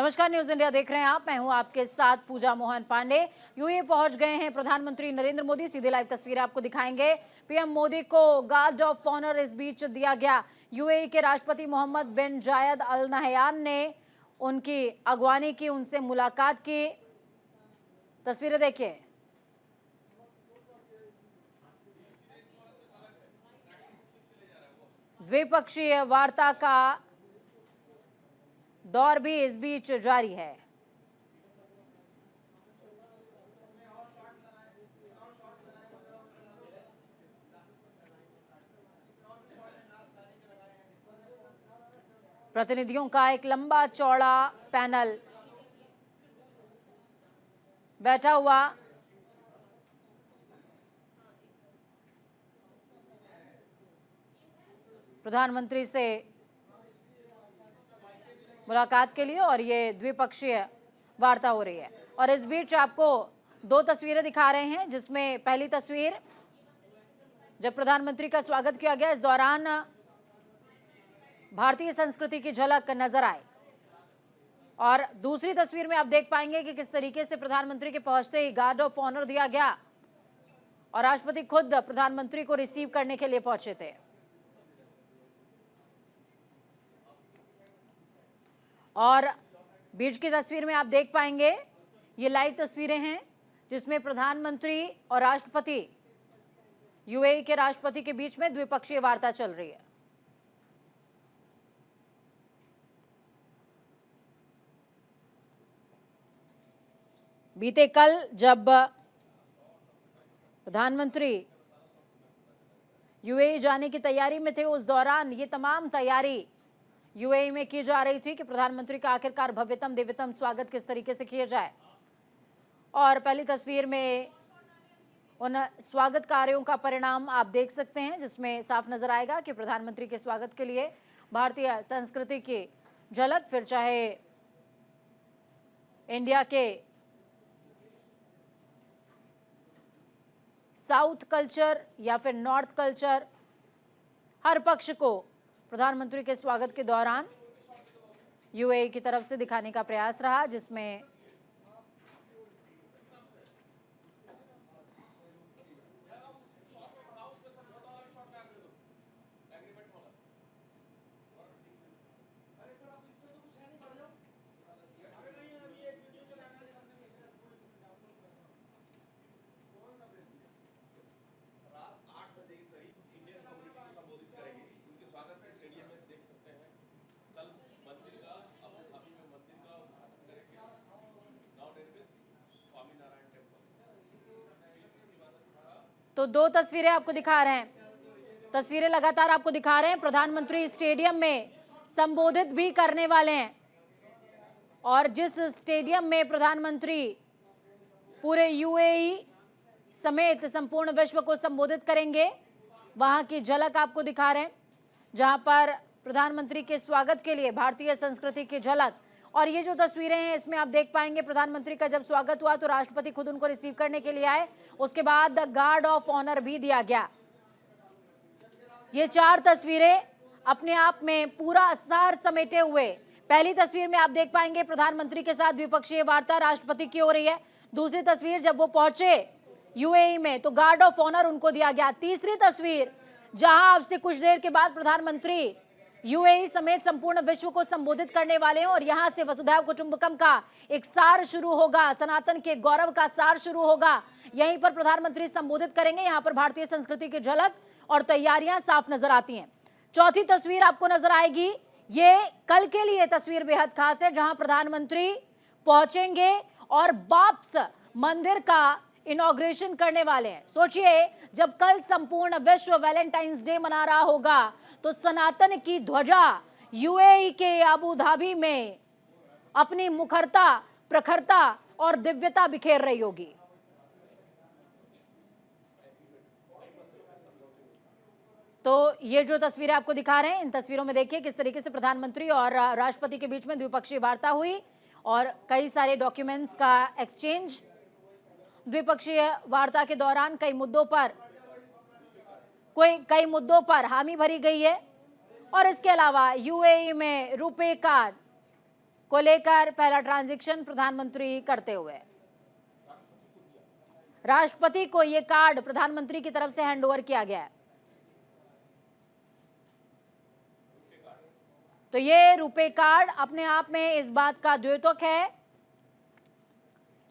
नमस्कार, news India देख रहे हैं आप। मैं हूं आपके साथ पूजा मोहन पांडे। यूएई पहुंच गए हैं प्रधानमंत्री नरेंद्र मोदी। सीधे लाइव तस्वीरें आपको दिखाएंगे। पीएम मोदी को गार्ड ऑफ ऑनर इस बीच दिया गया। यूएई के राष्ट्रपति मोहम्मद बिन जायद अल नहयान ने उनकी अगवानी की, उनसे मुलाकात की। तस्वीरें देखिए। द्विपक्षीय वार्ता का दौर भी इस बीच जारी है। प्रतिनिधियों का एक लंबा चौड़ा पैनल बैठा हुआ। प्रधानमंत्री से मुलाकात के लिए, और ये द्विपक्षीय वार्ता हो रही है। और इस बीच आपको दो तस्वीरें दिखा रहे हैं, जिसमें पहली तस्वीर जब प्रधानमंत्री का स्वागत किया गया, इस दौरान भारतीय संस्कृति की झलक नजर आई। और दूसरी तस्वीर में आप देख पाएंगे कि किस तरीके से प्रधानमंत्री के पहुंचते ही गार्ड ऑफ ऑनर दिया गया और राष्ट्रपति खुद प्रधानमंत्री को रिसीव करने के लिए पहुंचे थे। और बीच की तस्वीर में आप देख पाएंगे, ये लाइव तस्वीरें हैं जिसमें प्रधानमंत्री और राष्ट्रपति, यूएई के राष्ट्रपति के बीच में द्विपक्षीय वार्ता चल रही है। बीते कल जब प्रधानमंत्री यूएई जाने की तैयारी में थे, उस दौरान ये तमाम तैयारी यूएई में की जा रही थी कि प्रधानमंत्री का आखिरकार भव्यतम दिव्यतम स्वागत किस तरीके से किया जाए। और पहली तस्वीर में उन स्वागत कार्यों का परिणाम आप देख सकते हैं, जिसमें साफ नजर आएगा कि प्रधानमंत्री के स्वागत के लिए भारतीय संस्कृति की झलक, फिर चाहे इंडिया के साउथ कल्चर या फिर नॉर्थ कल्चर, हर पक्ष को प्रधानमंत्री के स्वागत के दौरान यूएई की तरफ से दिखाने का प्रयास रहा, जिसमें तो दो तस्वीरें आपको दिखा रहे हैं, तस्वीरें लगातार आपको दिखा रहे हैं। प्रधानमंत्री स्टेडियम में संबोधित भी करने वाले हैं, और जिस स्टेडियम में प्रधानमंत्री पूरे यूएई समेत संपूर्ण विश्व को संबोधित करेंगे, वहां की झलक आपको दिखा रहे हैं, जहां पर प्रधानमंत्री के स्वागत के लिए भारतीय संस्कृति की झलक। और ये जो तस्वीरें हैं, इसमें आप देख पाएंगे प्रधानमंत्री का जब स्वागत हुआ तो राष्ट्रपति खुद उनको रिसीव करने के लिए आए, उसके बाद गार्ड ऑफ ऑनर भी दिया गया। ये चार तस्वीरें अपने आप में पूरा सार समेटे हुए। पहली तस्वीर में आप देख पाएंगे प्रधानमंत्री के साथ द्विपक्षीय वार्ता राष्ट्रपति की हो रही है। दूसरी तस्वीर जब वो पहुंचे यूएई में तो गार्ड ऑफ ऑनर उनको दिया गया। तीसरी तस्वीर जहां अब से कुछ देर के बाद प्रधानमंत्री यूएई समेत संपूर्ण विश्व को संबोधित करने वाले हैं, और यहां से वसुधैव कुटुंबकम का एक सार शुरू होगा, सनातन के गौरव का सार शुरू होगा। यहीं पर प्रधानमंत्री संबोधित करेंगे। यहां पर भारतीय संस्कृति की झलक और तैयारियां साफ नजर आती हैं। चौथी तस्वीर आपको नजर आएगी, ये कल के लिए तस्वीर बेहद खास है, जहां प्रधानमंत्री पहुंचेंगे और बाप्स मंदिर का इनॉग्रेशन करने वाले हैं। सोचिए, जब कल संपूर्ण विश्व वैलेंटाइंस डे मना रहा होगा तो सनातन की ध्वजा यूएई के अबू धाबी में अपनी मुखरता, प्रखरता और दिव्यता बिखेर रही होगी। तो ये जो तस्वीरें आपको दिखा रहे हैं, इन तस्वीरों में देखिए किस तरीके से प्रधानमंत्री और राष्ट्रपति के बीच में द्विपक्षीय वार्ता हुई और कई सारे डॉक्यूमेंट्स का एक्सचेंज। द्विपक्षीय वार्ता के दौरान कई मुद्दों पर हामी भरी गई है। और इसके अलावा यूएई में रुपे कार्ड को लेकर पहला ट्रांजैक्शन प्रधानमंत्री करते हुए राष्ट्रपति को यह कार्ड प्रधानमंत्री की तरफ से हैंडओवर किया गया है। तो ये रुपे कार्ड अपने आप में इस बात का द्योतक है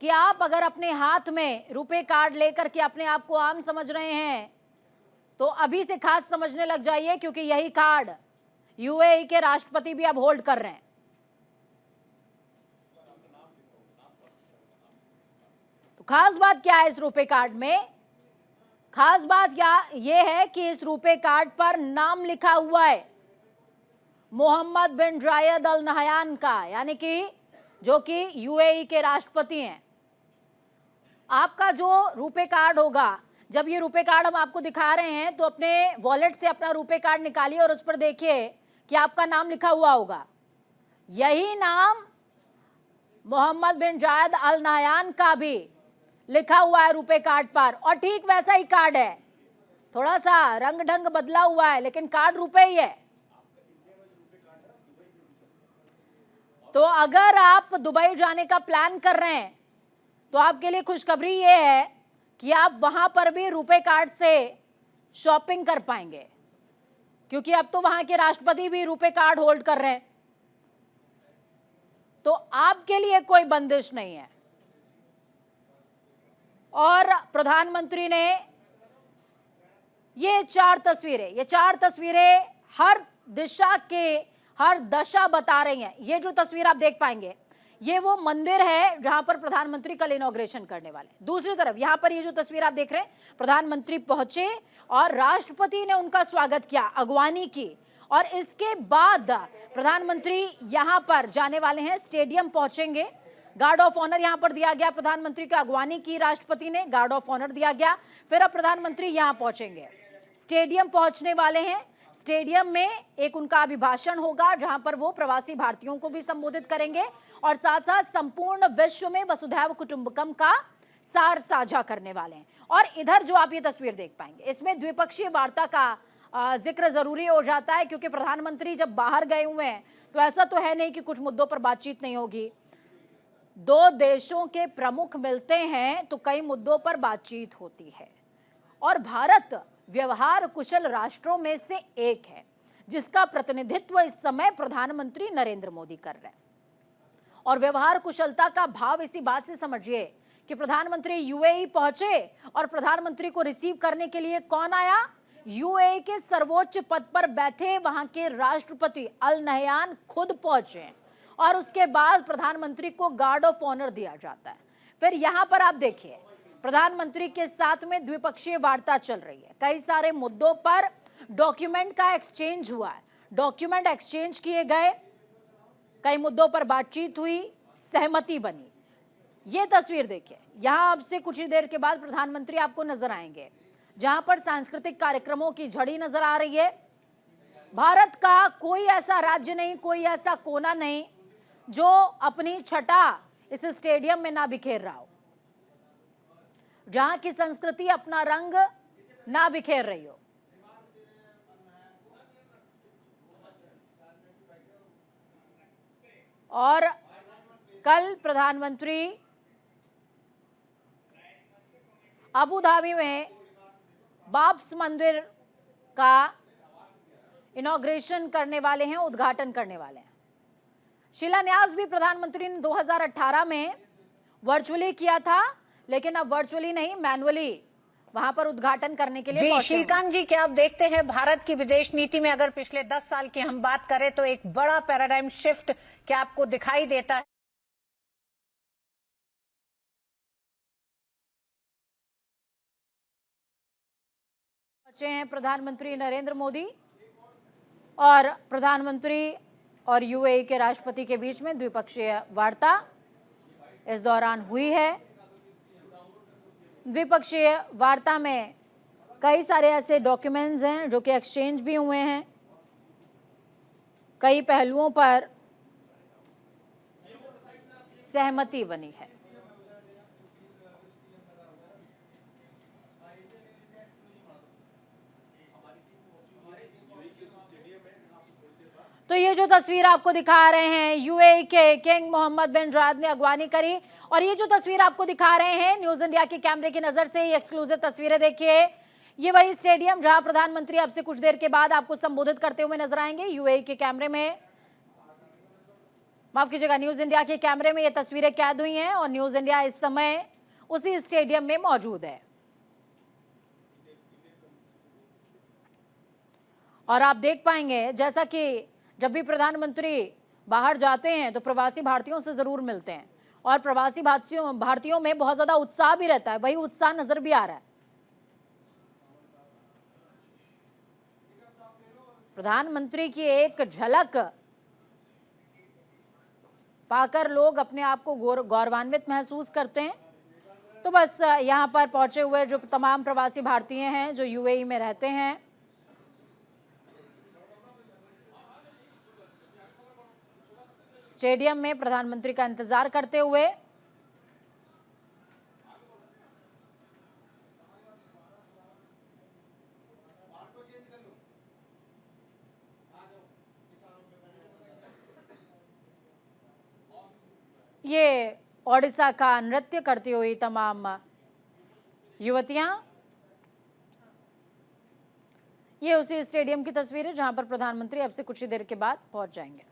कि आप अगर अपने हाथ में रुपे कार्ड लेकर के अपने आप को आम समझ रहे हैं तो अभी से खास समझने लग जाइए, क्योंकि यही कार्ड यूएई के राष्ट्रपति भी अब होल्ड कर रहे हैं। तो खास बात क्या है इस रुपे कार्ड में? खास बात यह है कि इस रुपे कार्ड पर नाम लिखा हुआ है मोहम्मद बिन जायद अल नहयान का, यानी कि जो कि यूएई के राष्ट्रपति हैं। आपका जो रुपे कार्ड होगा, जब ये रुपे कार्ड हम आपको दिखा रहे हैं तो अपने वॉलेट से अपना रुपे कार्ड निकालिए और उस पर देखिए कि आपका नाम लिखा हुआ होगा। यही नाम मोहम्मद बिन जायद अल नहयान का भी लिखा हुआ है रुपे कार्ड पर, और ठीक वैसा ही कार्ड है। थोड़ा सा रंग ढंग बदला हुआ है लेकिन कार्ड रुपए ही है। तो अगर आप दुबई जाने का प्लान कर रहे हैं तो आपके लिए खुशखबरी ये है कि आप वहां पर भी रुपे कार्ड से शॉपिंग कर पाएंगे, क्योंकि अब तो वहां के राष्ट्रपति भी रुपे कार्ड होल्ड कर रहे हैं। तो आपके लिए कोई बंदिश नहीं है। और प्रधानमंत्री ने ये चार तस्वीरें हर दिशा के हर दशा बता रही हैं। ये जो तस्वीर आप देख पाएंगे ये वो मंदिर है जहां पर प्रधानमंत्री कल इनॉग्रेशन करने वाले। दूसरी तरफ यहां पर ये जो तस्वीर आप देख रहे हैं, प्रधानमंत्री पहुंचे और राष्ट्रपति ने उनका स्वागत किया, अगवानी की, और इसके बाद प्रधानमंत्री यहां पर जाने वाले हैं, स्टेडियम पहुंचेंगे। गार्ड ऑफ ऑनर यहां पर दिया गया, प्रधानमंत्री की अगवानी की राष्ट्रपति ने, गार्ड ऑफ ऑनर दिया गया। फिर अब प्रधानमंत्री यहां पहुंचेंगे, स्टेडियम पहुंचने वाले हैं। स्टेडियम में एक उनका अभिभाषण होगा जहां पर वो प्रवासी भारतीयों को भी संबोधित करेंगे और साथ साथ संपूर्ण विश्व में वसुधैव कुटुंबकम का सार साझा करने वाले हैं। और इधर जो आप ये तस्वीर देख पाएंगे इसमें द्विपक्षीय वार्ता का जिक्र जरूरी हो जाता है, क्योंकि प्रधानमंत्री जब बाहर गए हुए हैं तो ऐसा तो है नहीं कि कुछ मुद्दों पर बातचीत नहीं होगी। दो देशों के प्रमुख मिलते हैं तो कई मुद्दों पर बातचीत होती है, और भारत व्यवहार कुशल राष्ट्रों में से एक है जिसका प्रतिनिधित्व इस समय प्रधानमंत्री नरेंद्र मोदी कर रहे हैं। और व्यवहार कुशलता का भाव इसी बात से समझिए कि प्रधानमंत्री यूएई पहुंचे और प्रधानमंत्री को रिसीव करने के लिए कौन आया? यूएई के सर्वोच्च पद पर बैठे वहां के राष्ट्रपति अल नहयान खुद पहुंचे, और उसके बाद प्रधानमंत्री को गार्ड ऑफ ऑनर दिया जाता है। फिर यहां पर आप देखिए प्रधानमंत्री के साथ में द्विपक्षीय वार्ता चल रही है। कई सारे मुद्दों पर डॉक्यूमेंट का एक्सचेंज हुआ है, डॉक्यूमेंट एक्सचेंज किए गए, कई मुद्दों पर बातचीत हुई, सहमति बनी। ये तस्वीर देखिए, यहां अब से कुछ ही देर के बाद प्रधानमंत्री आपको नजर आएंगे जहां पर सांस्कृतिक कार्यक्रमों की झड़ी नजर आ रही है। भारत का कोई ऐसा राज्य नहीं, कोई ऐसा कोना नहीं जो अपनी छटा इस स्टेडियम में ना बिखेर रहा हो, जहां की संस्कृति अपना रंग ना बिखेर रही हो। और कल प्रधानमंत्री अबू धाबी में बाब्स मंदिर का इनॉग्रेशन करने वाले हैं, उद्घाटन करने वाले हैं। शिलान्यास भी प्रधानमंत्री ने 2018 में वर्चुअली किया था, लेकिन अब वर्चुअली नहीं, मैनुअली वहां पर उद्घाटन करने के लिए पहुंचे। श्रीकांत जी, क्या आप देखते हैं भारत की विदेश नीति में अगर पिछले 10 साल की हम बात करें तो एक बड़ा पैराडाइम शिफ्ट क्या आपको दिखाई देता है? पहुंचे हैं प्रधानमंत्री नरेंद्र मोदी, और प्रधानमंत्री और यूएई के राष्ट्रपति के बीच में द्विपक्षीय वार्ता इस दौरान हुई है। द्विपक्षीय वार्ता में कई सारे ऐसे डॉक्यूमेंट्स हैं जो कि एक्सचेंज भी हुए हैं, कई पहलुओं पर सहमति बनी है। तो ये जो तस्वीर आपको दिखा रहे हैं, यूएई के किंग मोहम्मद बिन जायद ने अगवानी करी। और ये जो तस्वीर आपको दिखा रहे हैं न्यूज इंडिया के कैमरे की नजर से, ये एक्सक्लूसिव तस्वीरें देखिए। ये वही स्टेडियम जहां प्रधानमंत्री अब से कुछ देर के बाद आपको संबोधित करते हुए नजर आएंगे यूएई के कैमरे में। माफ कीजिएगा, न्यूज इंडिया के कैमरे में ये तस्वीरें कैद हुई हैं और न्यूज इंडिया इस समय उसी स्टेडियम में मौजूद है। और आप देख पाएंगे जैसा कि जब भी प्रधानमंत्री बाहर जाते हैं तो प्रवासी भारतीयों से जरूर मिलते हैं और प्रवासी भारतीयों में बहुत ज्यादा उत्साह भी रहता है, वही उत्साह नजर भी आ रहा है। प्रधानमंत्री की एक झलक पाकर लोग अपने आप को गौरवान्वित महसूस करते हैं। तो बस यहां पर पहुंचे हुए जो तमाम प्रवासी भारतीय हैं जो यूएई में रहते हैं, स्टेडियम में प्रधानमंत्री का इंतजार करते हुए ये ओडिशा का नृत्य करती हुई तमाम युवतियां, ये उसी स्टेडियम की तस्वीर है जहां पर प्रधानमंत्री अब से कुछ ही देर के बाद पहुंच जाएंगे।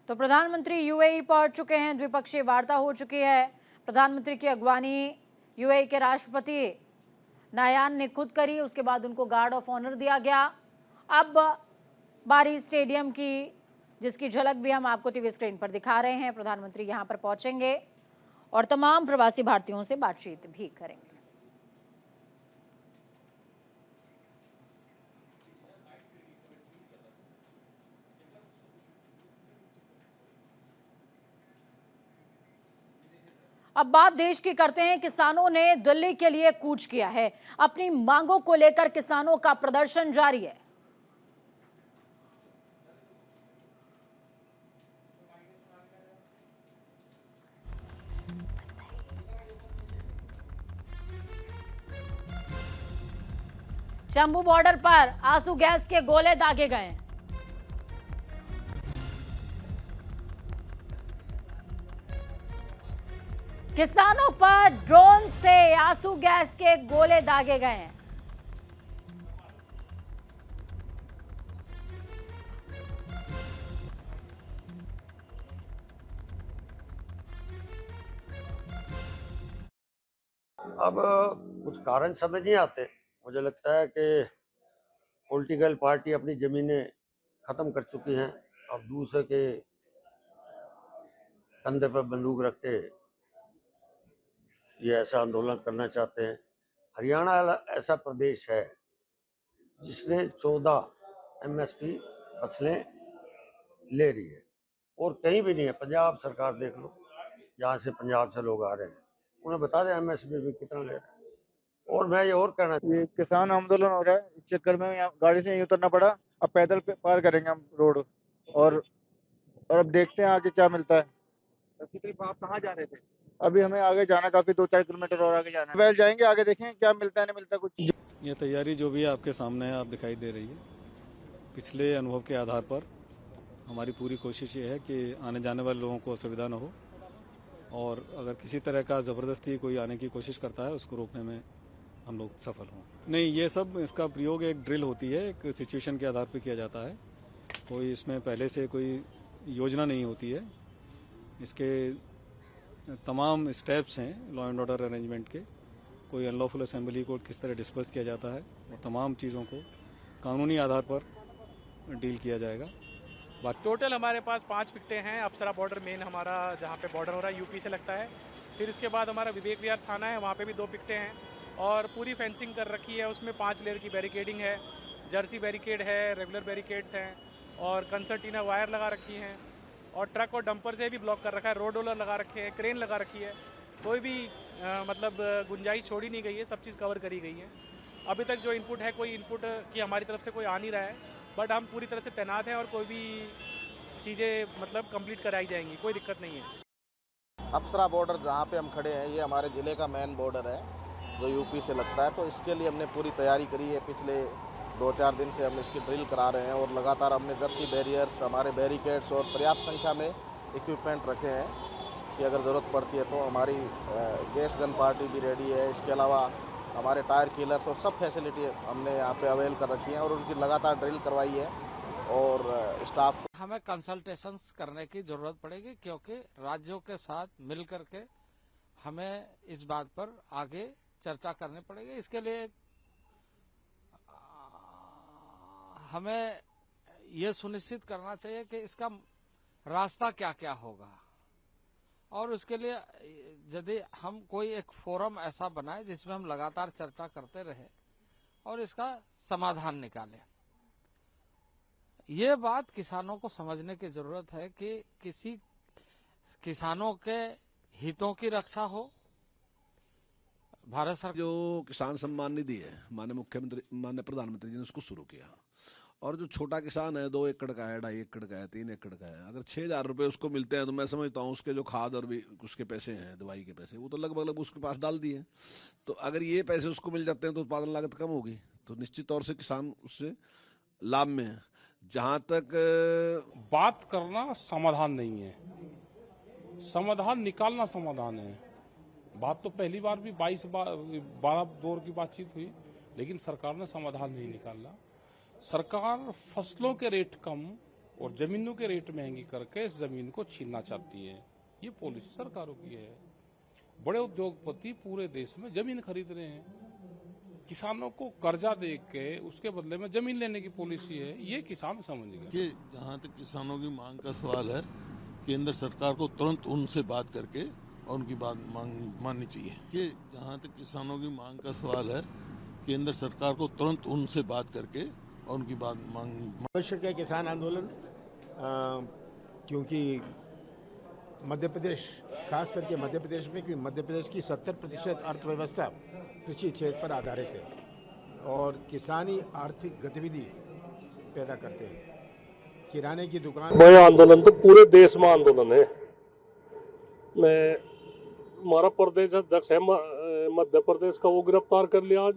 तो प्रधानमंत्री यूएई पहुंच चुके हैं, द्विपक्षीय वार्ता हो चुकी है। प्रधानमंत्री की अगवानी यूएई के राष्ट्रपति नायान ने खुद करी, उसके बाद उनको गार्ड ऑफ ऑनर दिया गया। अब बारी स्टेडियम की, जिसकी झलक भी हम आपको टीवी स्क्रीन पर दिखा रहे हैं। प्रधानमंत्री यहां पर पहुंचेंगे और तमाम प्रवासी भारतीयों से बातचीत भी करेंगे। अब बात देश की करते हैं। किसानों ने दिल्ली के लिए कूच किया है, अपनी मांगों को लेकर किसानों का प्रदर्शन जारी है। शंभू बॉर्डर पर आंसू गैस के गोले दागे गए। किसानों पर ड्रोन से आंसू गैस के गोले दागे गए हैं। अब कुछ कारण समझ नहीं आते। मुझे लगता है कि पॉलिटिकल पार्टी अपनी जमीनें खत्म कर चुकी हैं। अब दूसरे के कंधे पर बंदूक रख के ये ऐसा आंदोलन करना चाहते हैं। हरियाणा ऐसा प्रदेश है जिसने 14 एमएसपी फसलें ले रही है और कहीं भी नहीं है। पंजाब सरकार देख लो, जहाँ से पंजाब से लोग आ रहे हैं, उन्हें बता दें एमएसपी भी कितना ले रहे हैं। और मैं ये और कहना, ये किसान आंदोलन हो रहा है, इस चक्कर में यहाँ गाड़ी से यहीं उतरना पड़ा। अब पैदल पार करेंगे हम रोड और अब देखते हैं आगे क्या मिलता है। आप कहाँ जा रहे थे? अभी हमें आगे जाना, काफी 2-4 किलोमीटर और आगे जाना है। वैल जाएंगे, आगे देखें क्या मिलता है नहीं मिलता कुछ। ये तैयारी जो भी आपके सामने है, आप दिखाई दे रही है। पिछले अनुभव के आधार पर हमारी पूरी कोशिश ये है कि आने जाने वाले लोगों को असुविधा न हो और अगर किसी तरह का ज़बरदस्ती कोई आने की कोशिश करता है उसको रोकने में हम लोग सफल हों। नहीं, ये सब इसका प्रयोग एक ड्रिल होती है, एक सिचुएशन के आधार पर किया जाता है। कोई इसमें पहले से कोई योजना नहीं होती है। इसके तमाम स्टेप्स हैं लॉ एंड ऑर्डर अरेंजमेंट के। कोई अनलॉफुल असेंबली को किस तरह डिस्पर्स किया जाता है और तमाम चीज़ों को कानूनी आधार पर डील किया जाएगा। टोटल हमारे पास 5 पिकटें हैं। अप्सरा बॉर्डर मेन हमारा जहाँ पे बॉर्डर हो रहा है यूपी से लगता है। फिर इसके बाद हमारा विवेक विहार थाना है, वहाँ पे भी 2 पिकटें हैं और पूरी फेंसिंग कर रखी है। उसमें 5 लेयर की बैरिकेडिंग है, जर्सी बैरिकेड है, रेगुलर बैरिकेड्स हैं और कंसर्टीना वायर लगा रखी हैं और ट्रक और डंपर से भी ब्लॉक कर रखा है। रोड रोलर लगा रखे हैं, क्रेन लगा रखी है। कोई भी मतलब गुंजाइश छोड़ी नहीं गई है, सब चीज़ कवर करी गई है। अभी तक जो इनपुट है, कोई इनपुट की हमारी तरफ से कोई आ नहीं रहा है, बट हम पूरी तरह से तैनात हैं और कोई भी चीज़ें मतलब कंप्लीट कराई जाएंगी, कोई दिक्कत नहीं है। अप्सरा बॉर्डर जहाँ पे हम खड़े हैं, ये हमारे ज़िले का मेन बॉर्डर है जो यूपी से लगता है। तो इसके लिए हमने पूरी तैयारी करी है। पिछले 2-4 दिन से हम इसकी ड्रिल करा रहे हैं और लगातार हमने जर्सी बैरियर्स, हमारे बैरिकेड्स और पर्याप्त संख्या में इक्विपमेंट रखे हैं कि अगर ज़रूरत पड़ती है तो हमारी गैस गन पार्टी भी रेडी है। इसके अलावा हमारे टायर किलर्स और सब फैसिलिटी हमने यहाँ पे अवेल कर रखी हैं और उनकी लगातार ड्रिल करवाई है। और स्टाफ हमें कंसल्टेशंस करने की जरूरत पड़ेगी, क्योंकि राज्यों के साथ मिल करके हमें इस बात पर आगे चर्चा करनी पड़ेगी। इसके लिए हमें ये सुनिश्चित करना चाहिए कि इसका रास्ता क्या क्या होगा, और उसके लिए यदि हम कोई एक फोरम ऐसा बनाए जिसमें हम लगातार चर्चा करते रहे और इसका समाधान निकालें। ये बात किसानों को समझने की जरूरत है कि किसी किसानों के हितों की रक्षा हो। भारत सरकार जो किसान सम्मान निधि है, माननीय प्रधानमंत्री जी ने उसको शुरू किया, और जो छोटा किसान है 2 एकड़ का है, 2.5 एकड़ का है, 3 एकड़ का है, अगर 6,000 रुपए उसको मिलते हैं तो मैं समझता हूँ उसके जो खाद और भी उसके पैसे हैं, दवाई के पैसे, वो तो लगभग उसके पास डाल दिए। तो अगर ये पैसे उसको मिल जाते हैं तो उत्पादन लागत कम होगी, तो निश्चित तौर से किसान उससे लाभ में है। जहाँ तक बात करना समाधान नहीं है, समाधान निकालना समाधान है। बात तो पहली बार भी 12 दौर की बातचीत हुई, लेकिन सरकार ने समाधान नहीं निकाला। सरकार फसलों के रेट कम और जमीनों के रेट महंगी करके इस जमीन को छीनना चाहती है। ये पॉलिसी सरकारों की है। बड़े उद्योगपति पूरे देश में जमीन खरीद रहे हैं, किसानों को कर्जा दे के उसके बदले में जमीन लेने की पॉलिसी है। ये किसान समझ गए कि जहाँ तक किसानों की मांग का सवाल है, केंद्र सरकार को तुरंत उनसे बात करके और उनकी बात माननी चाहिए। कि जहाँ तक किसानों की मांग का सवाल है, केंद्र सरकार को तुरंत उनसे बात करके और उनकी बात आवश्यक है किसान आंदोलन, क्योंकि मध्य प्रदेश, खास करके मध्य प्रदेश में, क्योंकि मध्य प्रदेश की 70% अर्थव्यवस्था कृषि क्षेत्र पर आधारित है और किसानी आर्थिक गतिविधि पैदा करते हैं। किराने की दुकान। भाई आंदोलन तो पूरे देश में आंदोलन है। हमारा प्रदेश अध्यक्ष है मध्य प्रदेश का, वो गिरफ्तार कर लिया आज।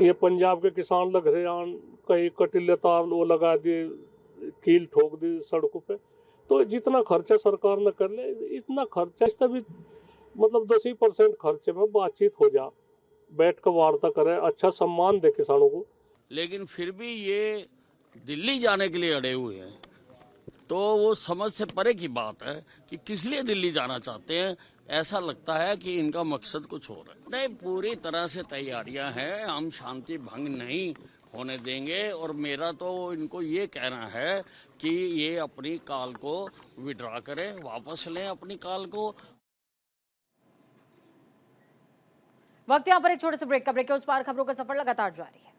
ये पंजाब के किसान लग रहे हैं, कहीं कटीले तार वो लगा दिए, कील ठोक दी सड़कों पे। तो जितना खर्चा सरकार ने कर ले, इतना खर्चा, इससे भी मतलब 10% खर्चे में बातचीत हो जा, बैठ कर वार्ता करें, अच्छा सम्मान दे किसानों को। लेकिन फिर भी ये दिल्ली जाने के लिए अड़े हुए हैं, तो वो समझ से परे की बात है कि किस लिए दिल्ली जाना चाहते हैं। ऐसा लगता है कि इनका मकसद कुछ और है। नहीं, पूरी तरह से तैयारियां हैं, हम शांति भंग नहीं होने देंगे। और मेरा तो इनको ये कहना है कि ये अपनी कॉल को विड्रॉ करें, वापस लें अपनी कॉल को। वक्त यहाँ पर एक छोटे से ब्रेक का। ब्रेक के उस पार खबरों का सफर लगातार जारी है।